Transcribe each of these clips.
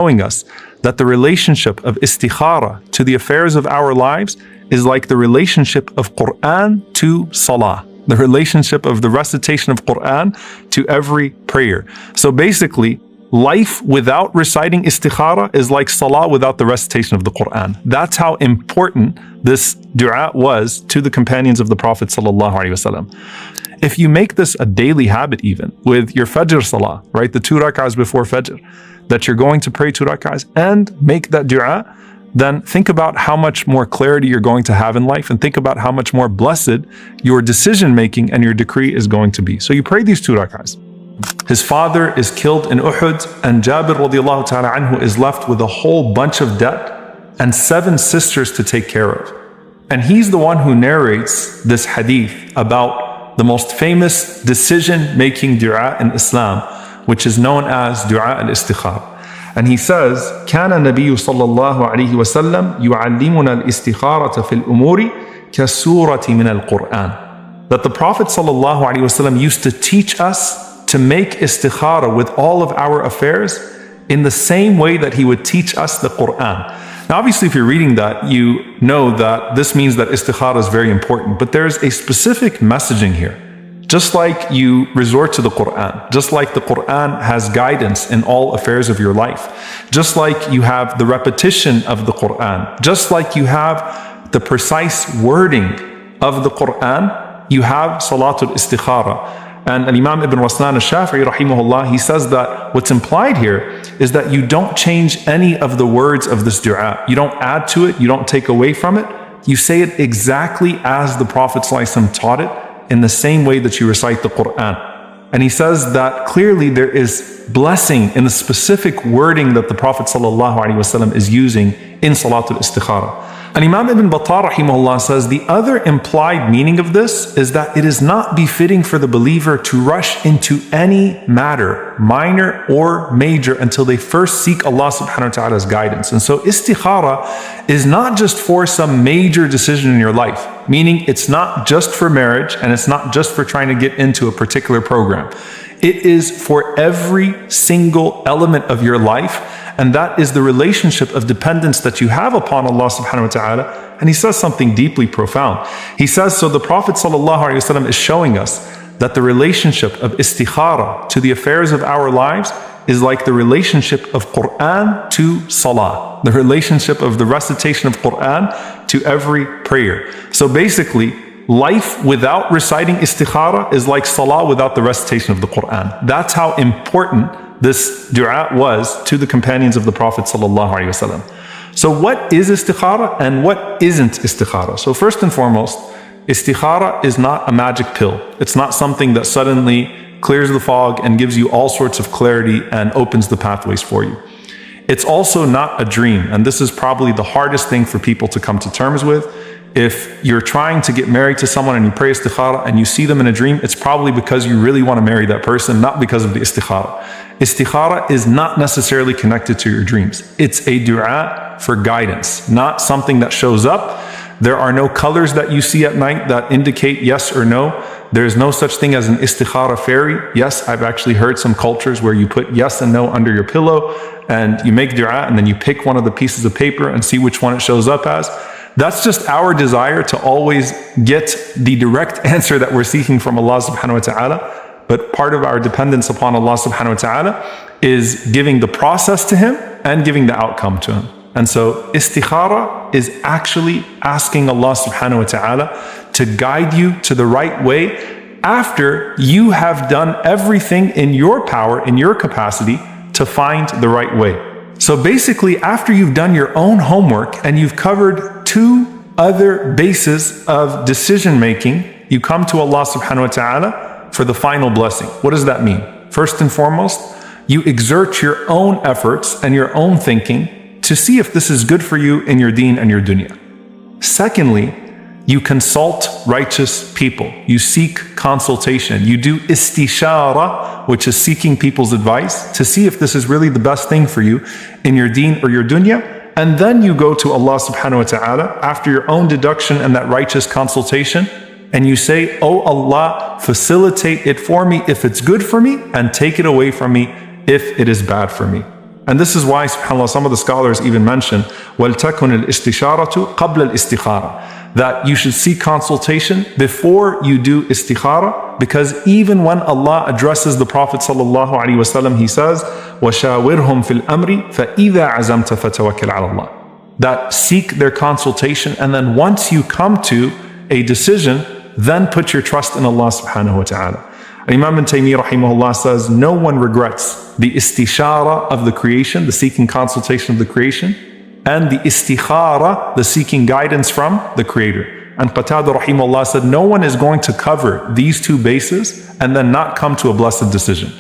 showing us that the relationship of Istikhara to the affairs of our lives is like the relationship of Quran to Salah, the relationship of the recitation of Quran to every prayer. So basically, life without reciting Istikhara is like Salah without the recitation of the Quran. That's how important this dua was to the companions of the Prophet ﷺ. If you make this a daily habit, even with your Fajr Salah, right, the 2 rak'ahs before Fajr, that you're going to pray 2 rak'ahs and make that dua, then think about how much more clarity you're going to have in life, and think about how much more blessed your decision making and your decree is going to be. So you pray these 2 rak'ahs. His father is killed in Uhud, and Jabir radiallahu ta'ala anhu is left with a whole bunch of debt and 7 sisters to take care of. And he's the one who narrates this hadith about the most famous decision-making dua in Islam, which is known as Dua al Istikharah. And he says, كان النبي صلى الله عليه وسلم يعلمنا الاستخارة في الأمور كالسورة من القرآن. That the Prophet sallallahu alaihi wasallam used to teach us to make istikhara with all of our affairs in the same way that he would teach us the Quran. Now obviously if you're reading that, you know that this means that istikhara is very important, but there's a specific messaging here. Just like you resort to the Quran, just like the Quran has guidance in all affairs of your life, just like you have the repetition of the Quran, just like you have the precise wording of the Quran, you have Salat al Istikharah. And Imam Ibn Raslan al-Shafi'i rahimahullah, he says that what's implied here is that you don't change any of the words of this dua. You don't add to it, you don't take away from it. You say it exactly as the Prophet ﷺ taught it, in the same way that you recite the Quran. And he says that clearly there is blessing in the specific wording that the Prophet ﷺ is using in Salat al Istikharah. And Imam Ibn Battal rahimahullah says the other implied meaning of this is that it is not befitting for the believer to rush into any matter, minor or major, until they first seek Allah subhanahu wa ta'ala's guidance. And so istikhara is not just for some major decision in your life, meaning it's not just for marriage and it's not just for trying to get into a particular program. It is for every single element of your life, and that is the relationship of dependence that you have upon Allah subhanahu wa ta'ala. And he says something deeply profound. He says, so the Prophet sallallahu alaihi wasallam is showing us that the relationship of istikhara to the affairs of our lives is like the relationship of Quran to Salah, the relationship of the recitation of Quran to every prayer. So basically, life without reciting Istikhara is like Salah without the recitation of the Quran. That's how important this dua was to the companions of the Prophet ﷺ. So what is Istikhara and what isn't Istikhara? So first and foremost, Istikhara is not a magic pill. It's not something that suddenly clears the fog and gives you all sorts of clarity and opens the pathways for you. It's also not a dream, and this is probably the hardest thing for people to come to terms with. If you're trying to get married to someone and you pray istikhara and you see them in a dream, it's probably because you really want to marry that person, not because of the istikhara. Istikhara is not necessarily connected to your dreams. It's a dua for guidance, not something that shows up. There are no colors that you see at night that indicate yes or no. There is no such thing as an istikhara fairy. Yes, I've actually heard some cultures where you put yes and no under your pillow and you make dua and then you pick one of the pieces of paper and see which one it shows up as. That's just our desire to always get the direct answer that we're seeking from Allah subhanahu wa ta'ala. But part of our dependence upon Allah subhanahu wa ta'ala is giving the process to Him and giving the outcome to Him. And so istikhara is actually asking Allah subhanahu wa ta'ala to guide you to the right way after you have done everything in your power, in your capacity to find the right way. So basically, after you've done your own homework and you've covered 2 other bases of decision making, you come to Allah subhanahu wa ta'ala for the final blessing. What does that mean? First and foremost, you exert your own efforts and your own thinking to see if this is good for you in your deen and your dunya. Secondly, you consult righteous people. You seek consultation. You do istishara, which is seeking people's advice to see if this is really the best thing for you in your deen or your dunya. And then you go to Allah subhanahu wa ta'ala after your own deduction and that righteous consultation, and you say, oh Allah, facilitate it for me if it's good for me, and take it away from me if it is bad for me. And this is why, subhanAllah, some of the scholars even mention, وَلْتَكُنِ الْإِسْتِشَارَةُ قَبْلَ الْإِسْتِخَارَةِ, that you should seek consultation before you do istikhara, because even when Allah addresses the Prophet ﷺ, he says, وَشَاوِرْهُمْ فِي الْأَمْرِ فَإِذَا عَزَمْتَ فَتَوَكِّلْ عَلَى اللَّهِ, that seek their consultation, and then once you come to a decision, then put your trust in Allah subhanahu wa ta'ala. Imam ibn Taymiyyah rahimahullah says, no one regrets the istishara of the creation, the seeking consultation of the creation, and the istikhara, the seeking guidance from the Creator. And Qatada rahimahullah said, no one is going to cover these two bases and then not come to a blessed decision.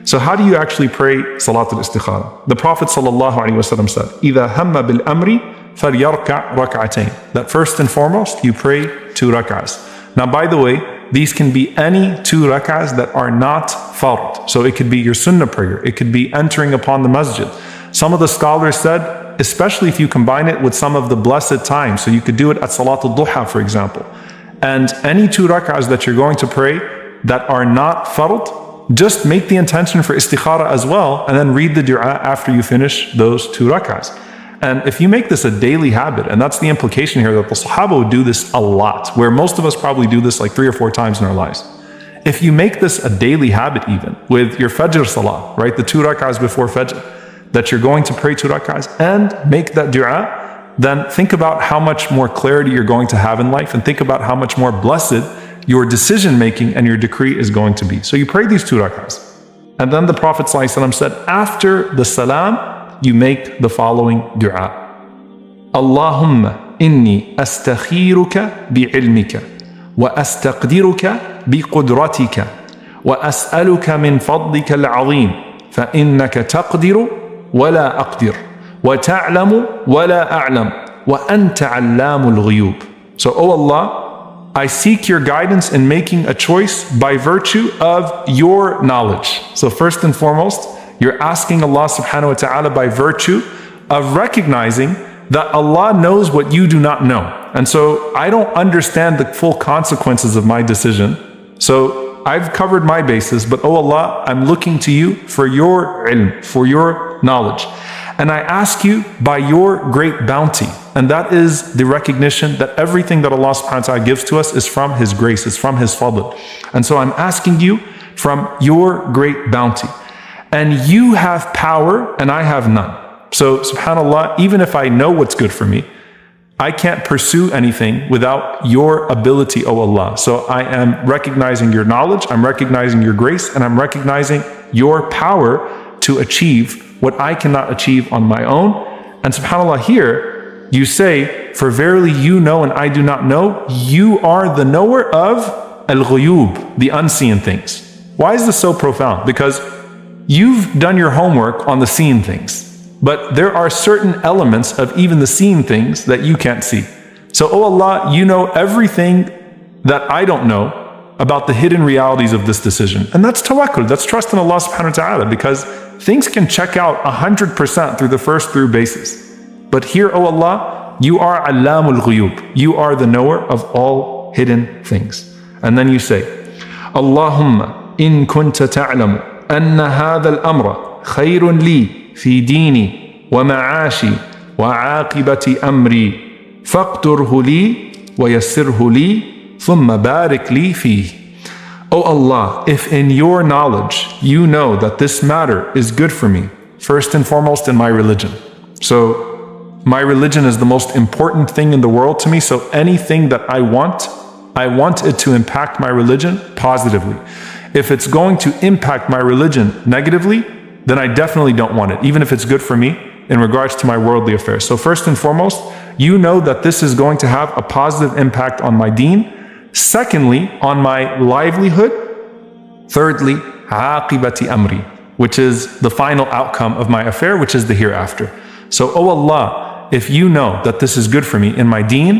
So how do you actually pray Salat al Istikharah? The Prophet sallallahu alaihi wasallam said, إِذَا هَمَّ بِالْأَمْرِ فَلْيَرْكَعْ رَكْعَتَيْنِ, that first and foremost, you pray 2 rak'ahs. Now, by the way, these can be any 2 rak'ahs that are not fard. So it could be your sunnah prayer. It could be entering upon the masjid. Some of the scholars said, especially if you combine it with some of the blessed times. So you could do it at Salat al Duha, for example. And any 2 rak'ahs that you're going to pray that are not fard, just make the intention for istikhara as well, and then read the dua after you finish those 2 rak'ahs. And if you make this a daily habit, and that's the implication here, that the Sahaba would do this a lot, where most of us probably do this like 3 or 4 times in our lives. If you make this a daily habit, even with your Fajr Salah, right, the 2 rak'ahs before Fajr, that you're going to pray 2 rak'ahs and make that dua, then think about how much more clarity you're going to have in life, and think about how much more blessed your decision making and your decree is going to be. So you pray these 2 rak'ahs. And then the Prophet ﷺ said, after the salam, you make the following dua. Allahumma inni astakhiruka bi'ilmika wa astaqdiruka biqudratika wa as'aluka min fadlika al-azim fa innaka taqdiru wa la aqdir wa ta'lamu wa la a'lam wa anta 'allamul ghuyub. So, O Allah, I seek your guidance in making a choice by virtue of your knowledge. So first and foremost, you're asking Allah subhanahu wa ta'ala by virtue of recognizing that Allah knows what you do not know. And so I don't understand the full consequences of my decision. So I've covered my bases, but oh Allah, I'm looking to you for your ilm, for your knowledge. And I ask you by your great bounty. And that is the recognition that everything that Allah subhanahu wa ta'ala gives to us is from His grace, is from His fadl. And so I'm asking you from your great bounty. And you have power and I have none. So subhanAllah, even if I know what's good for me, I can't pursue anything without your ability, O Allah. So I am recognizing your knowledge, I'm recognizing your grace, and I'm recognizing your power to achieve what I cannot achieve on my own. And subhanAllah, here you say, for verily you know and I do not know, you are the knower of al-ghuyub, the unseen things. Why is this so profound? Because you've done your homework on the seen things, but there are certain elements of even the seen things that you can't see. So, oh Allah, you know everything that I don't know about the hidden realities of this decision. And that's tawakkul, that's trust in Allah subhanahu wa ta'ala, because things can check out 100% through the first 3 bases. But here, oh Allah, you are allamul ghuyub, you are the knower of all hidden things. And then you say, Allahumma in kunta ta'lamu أن هذا الأمر خير لي في ديني ومعاشي وعاقبة أمري فاقدره لي ويسره لي ثم بارك لي فيه. O Allah, if in your knowledge you know that this matter is good for me, first and foremost in my religion. So my religion is the most important thing in the world to me, so anything that I want it to impact my religion positively. If it's going to impact my religion negatively, then I definitely don't want it, even if it's good for me in regards to my worldly affairs. So first and foremost, you know that this is going to have a positive impact on my deen. Secondly, on my livelihood. Thirdly, aqibati amri, which is the final outcome of my affair, which is the hereafter. So, oh Allah, if you know that this is good for me in my deen,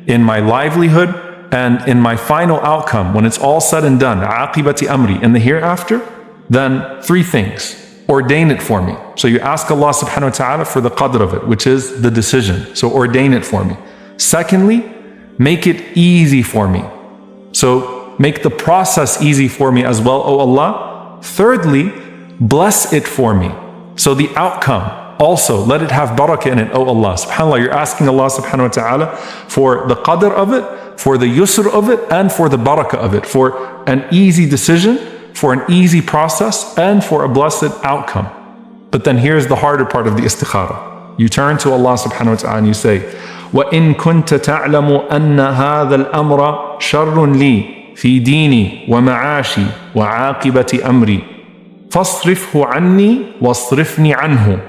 in my livelihood, and in my final outcome, when it's all said and done, aqibati amri, in the hereafter, then 3 things. Ordain it for me. So you ask Allah subhanahu wa ta'ala for the qadr of it, which is the decision. So ordain it for me. Secondly, make it easy for me. So make the process easy for me as well, O Allah. Thirdly, bless it for me. So the outcome, also, let it have barakah in it, oh Allah. SubhanAllah, you're asking Allah subhanahu wa ta'ala for the qadr of it, for the yusr of it, and for the barakah of it, for an easy decision, for an easy process, and for a blessed outcome. But then here's the harder part of the istikhara. You turn to Allah subhanahu wa ta'ala and you say, وَإِن كُنْتَ تَعْلَمُ أَنَّ هَذَا الْأَمْرَ شَرٌّ لِي فِي دِينِي وَمَعَاشِي وَعَاقِبَةِ أَمْرِي فَاصْرِفْهُ عَنِّي وَاصْرِفْنِي عَنْهُ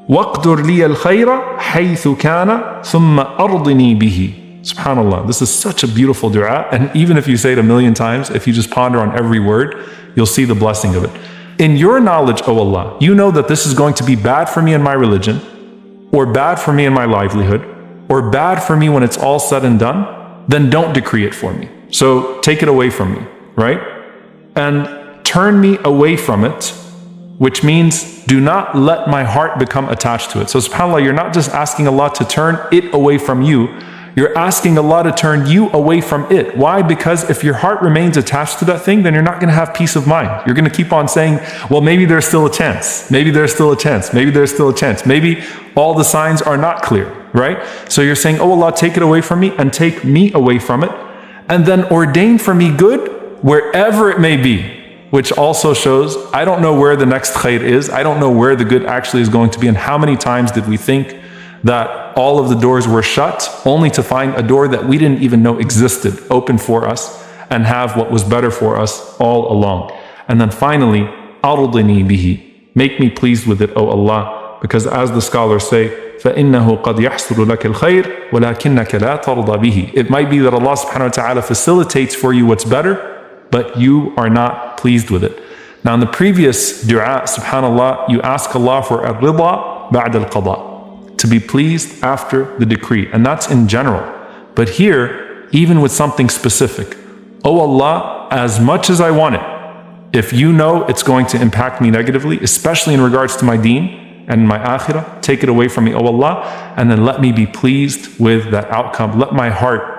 وَاقْدُرْ لِيَ الْخَيْرَ حَيْثُ كَانَ ثُمَّ أَرْضِنِي بِهِ. SubhanAllah, this is such a beautiful dua, and even if you say it 1,000,000 times, if you just ponder on every word, you'll see the blessing of it. In your knowledge, O Allah, you know that this is going to be bad for me in my religion, or bad for me in my livelihood, or bad for me when it's all said and done, then don't decree it for me. So take it away from me, right? And turn me away from it, which means do not let my heart become attached to it. So subhanAllah, you're not just asking Allah to turn it away from you, you're asking Allah to turn you away from it. Why? Because if your heart remains attached to that thing, then you're not going to have peace of mind. You're going to keep on saying, well, maybe there's still a chance. Maybe there's still a chance. Maybe there's still a chance. Maybe all the signs are not clear, right? So you're saying, oh Allah, take it away from me and take me away from it. And then ordain for me good wherever it may be, which also shows, I don't know where the next khair is. I don't know where the good actually is going to be. And how many times did we think that all of the doors were shut, only to find a door that we didn't even know existed open for us and have what was better for us all along. And then finally, أَرْضِنِي بِهِ, make me pleased with it, O Allah, because as the scholars say, فَإِنَّهُ قَدْ يَحْصُلُ لَكَ الْخَيْرِ وَلَكِنَّكَ لَا تَرْضَى بِهِ. It might be that Allah subhanahu wa ta'ala facilitates for you what's better, but you are not pleased with it. Now in the previous dua, subhanAllah, you ask Allah for الرضا بعد القضاء, to be pleased after the decree, and that's in general. But here, even with something specific, oh Allah, as much as I want it, if you know it's going to impact me negatively, especially in regards to my deen and my akhirah, take it away from me, oh Allah, and then let me be pleased with that outcome. Let my heart,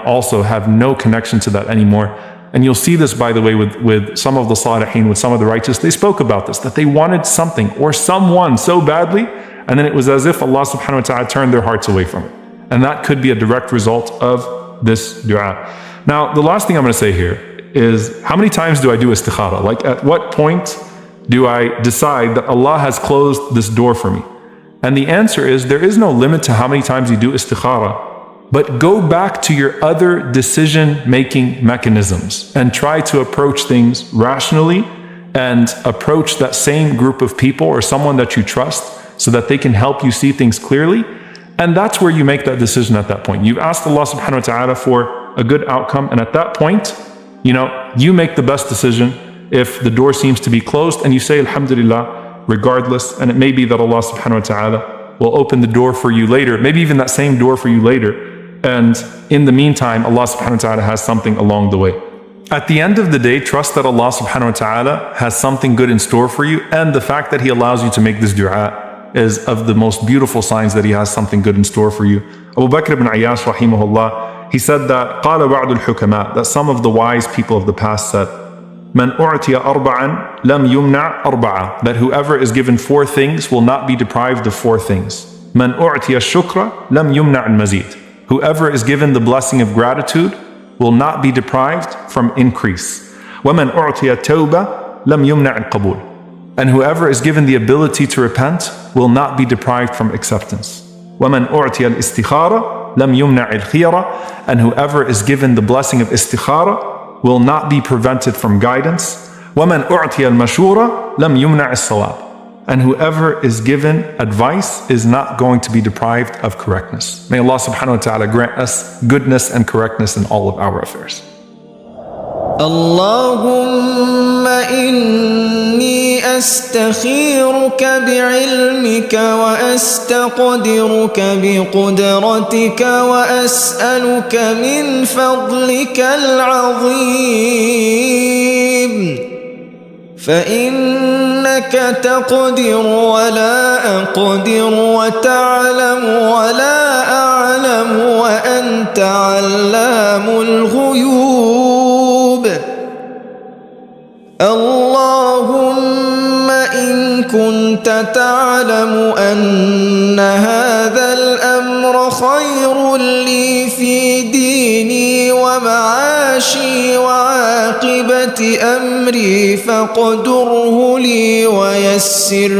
also have no connection to that anymore. And you'll see this, by the way, with some of the Salihin, with some of the righteous, they spoke about this, that they wanted something or someone so badly, and then it was as if Allah subhanahu wa ta'ala turned their hearts away from it. And that could be a direct result of this dua. Now, the last thing I'm going to say here is, how many times do I do istikhara? Like, at what point do I decide that Allah has closed this door for me? And the answer is, there is no limit to how many times you do istikhara, but go back to your other decision-making mechanisms and try to approach things rationally and approach that same group of people or someone that you trust, so that they can help you see things clearly. And that's where you make that decision at that point. You've asked Allah subhanahu wa ta'ala for a good outcome, and at that point, you make the best decision if the door seems to be closed, and you say alhamdulillah regardless. And it may be that Allah subhanahu wa ta'ala will open the door for you later, maybe even that same door for you later. And in the meantime, Allah subhanahu wa ta'ala has something along the way. At the end of the day, trust that Allah subhanahu wa ta'ala has something good in store for you, and the fact that He allows you to make this dua is of the most beautiful signs that He has something good in store for you. Abu Bakr ibn Ayyash rahimahullah, he said that قال بعض الحكماء, that some of the wise people of the past said, من أعطي أربعا لم يمنع أربعة, that whoever is given 4 things will not be deprived of 4 things. من أعطي الشكر لم يمنع المزيد, whoever is given the blessing of gratitude will not be deprived from increase. ومن أعطي التوبة لم يمنع القبول, and whoever is given the ability to repent will not be deprived from acceptance. وَمَنْ أُعْتِيَ الْإِسْتِخَارَ لَمْ يُمْنَعِ الْخِيَرَةِ, and whoever is given the blessing of istikhara will not be prevented from guidance. وَمَنْ أُعْتِيَ الْمَشُورَ لَمْ يُمْنَعِ الصَّوَابِ, and whoever is given advice is not going to be deprived of correctness. May Allah subhanahu wa ta'ala grant us goodness and correctness in all of our affairs. اللهم إني أستخيرك بعلمك وأستقدرك بقدرتك وأسألك من فضلك العظيم فإنك تقدر ولا أقدر وتعلم ولا أعلم وأنت علام الغيوب. اللهم إن كنت كنت تعلم أن هذا الأمر خير لي في ديني ومعاشي وعاقبة أمري فاقدره لي ويسر